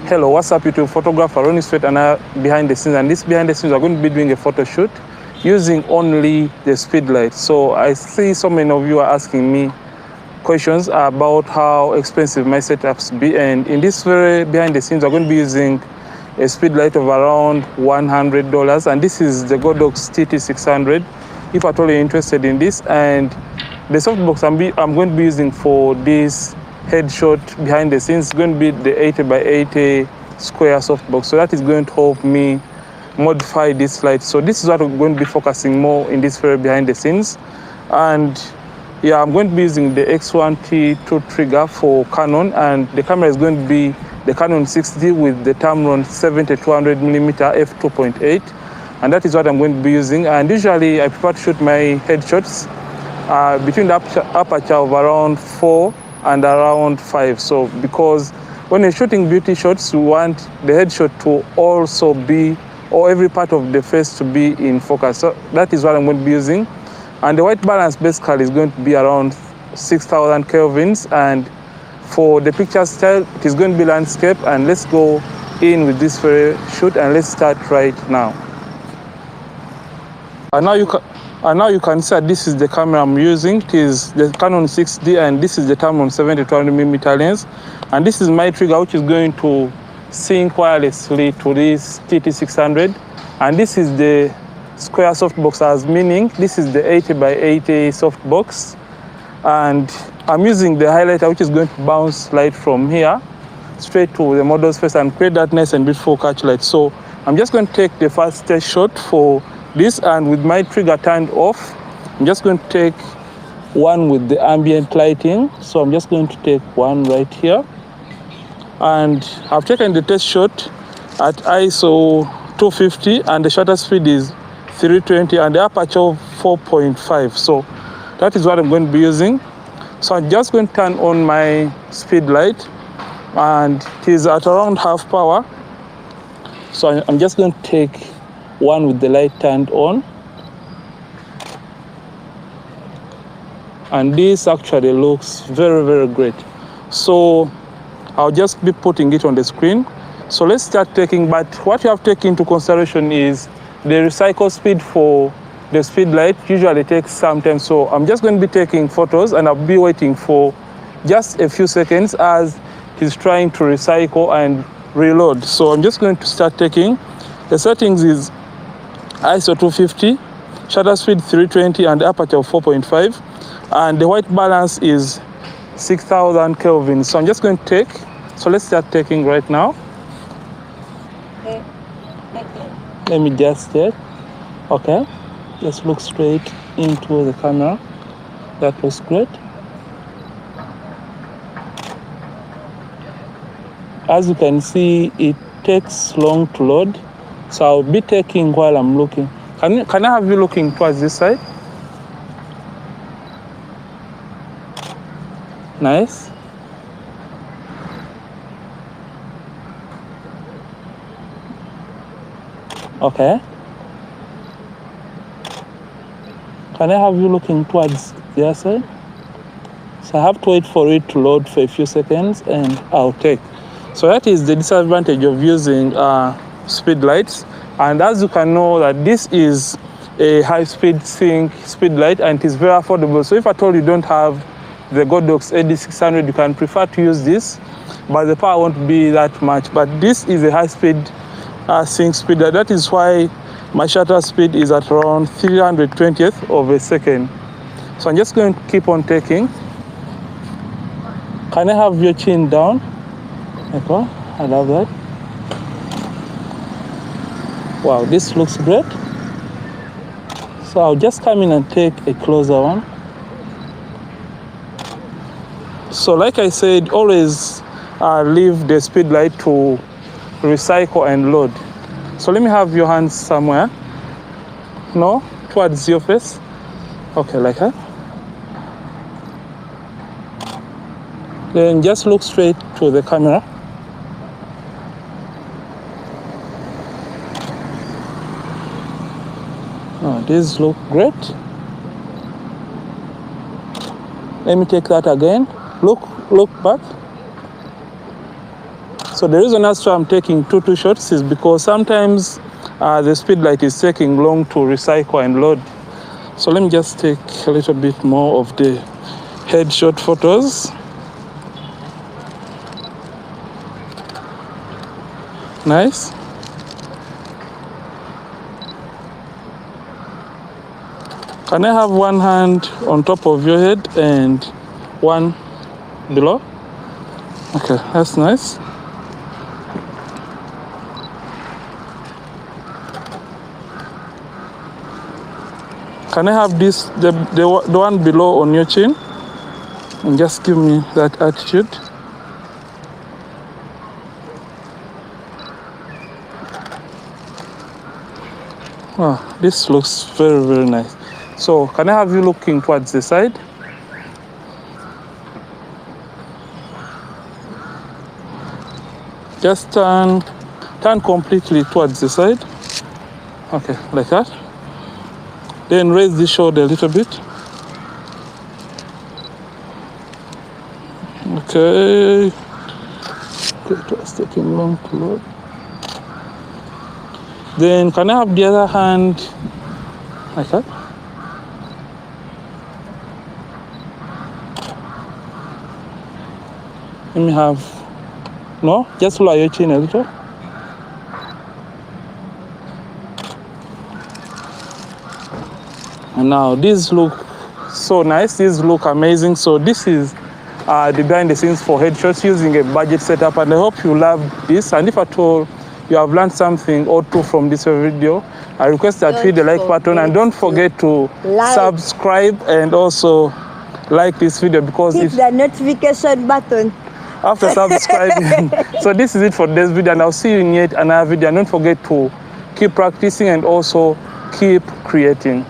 Hello, what's up YouTube? Photographer Ronnie Sweat and I behind the scenes, and this behind the scenes we're going to be doing a photo shoot using only the speed light. So I see so many of you are asking me questions about how expensive my setups be, and in this very behind the scenes we're going to be using a speed light of around $100, and this is the Godox TT600 if at all you're interested in this. And the softbox I'm going to be using for this headshot behind the scenes is going to be the 80 by 80 square softbox. So that is going to help me modify this light. So this is what we're going to be focusing more in this very behind the scenes. And yeah, I'm going to be using the X1T2 trigger for Canon, and the camera is going to be the Canon 6D with the Tamron 70-200mm f2.8, and that is what I'm going to be using. And usually I prefer to shoot my headshots between the aperture of around 4 and around 5. So because when you're shooting beauty shots, you want the headshot to also be, or every part of the face to be in focus. So that is what I'm going to be using. And the white balance basically is going to be around 6,000 kelvins. And for the picture style, it is going to be landscape. And let's go in with this very shoot, and let's start right now. And now you can see that this is the camera I'm using. It is the Canon 6D, and this is the Tamron 70-200mm lens. And this is my trigger, which is going to sync wirelessly to this TT600. And this is the square softbox, as meaning this is the 80 by 80 softbox. And I'm using the highlighter, which is going to bounce light from here straight to the model's face and create that nice and beautiful catch light. So I'm just going to take the first test shot for this, and with my trigger turned off, I'm just going to take one with the ambient lighting. So I'm just going to take one right here, and I've taken the test shot at ISO 250, and the shutter speed is 320 and the aperture of 4.5. So that is what I'm going to be using. So I'm just going to turn on my speed light, and it is at around half power. So I'm just going to take one with the light turned on, and this actually looks very, very great. So I'll just be putting it on the screen. So let's start taking, but what you have to take into consideration is the recycle speed for the speed light usually takes some time. So I'm just going to be taking photos, and I'll be waiting for just a few seconds as he's trying to recycle and reload. So I'm just going to start taking. The settings is ISO 250, shutter speed 320 and aperture of 4.5, and the white balance is 6,000 kelvins. So I'm just going to take, so let's start taking right now. Let me just check. Okay, just look straight into the camera. That was great. As you can see, it takes long to load. So I'll be taking while I'm looking. Can I have you looking towards this side? Nice. Okay. Can I have you looking towards the other side? So I have to wait for it to load for a few seconds, and I'll take. So that is the disadvantage of using speed lights. And as you can know, that this is a high-speed sync speed light, and it is very affordable. So if at all you don't have the Godox AD600, you can prefer to use this, but the power won't be that much. But this is a high-speed sync speed light. That is why my shutter speed is at around 320th of a second. So I'm just going to keep on taking. Can I have your chin down? Okay, I love that. Wow, this looks great. So I'll just come in and take a closer one. So like I said, always leave the speed light to recycle and load. So let me have your hands somewhere. No, towards your face. Okay, like that. Then just look straight to the camera. Oh, these look great. Let me take that again. Look back. So So the reason as to I'm taking two shots is because sometimes the speed light is taking long to recycle and load. So let me just take a little bit more of the headshot photos. Nice. Can I have one hand on top of your head and one below? Okay, that's nice. Can I have this, the one below on your chin? And just give me that attitude. Wow, this looks very, very nice. So can I have you looking towards the side? Just turn completely towards the side. Okay, like that. Then raise the shoulder a little bit. Okay. It was taking long to load. Then can I have the other hand like that? Let me have, no, just lower your chin a little. And now these look so nice, these look amazing. So this is the behind the scenes for headshots using a budget setup, and I hope you love this. And if at all you have learned something or two from this video, I request that you hit the like button and don't forget to subscribe and also like this video, because hit the notification button after subscribing. So this is it for today's video, and I'll see you in yet another video. And don't forget to keep practicing and also keep creating.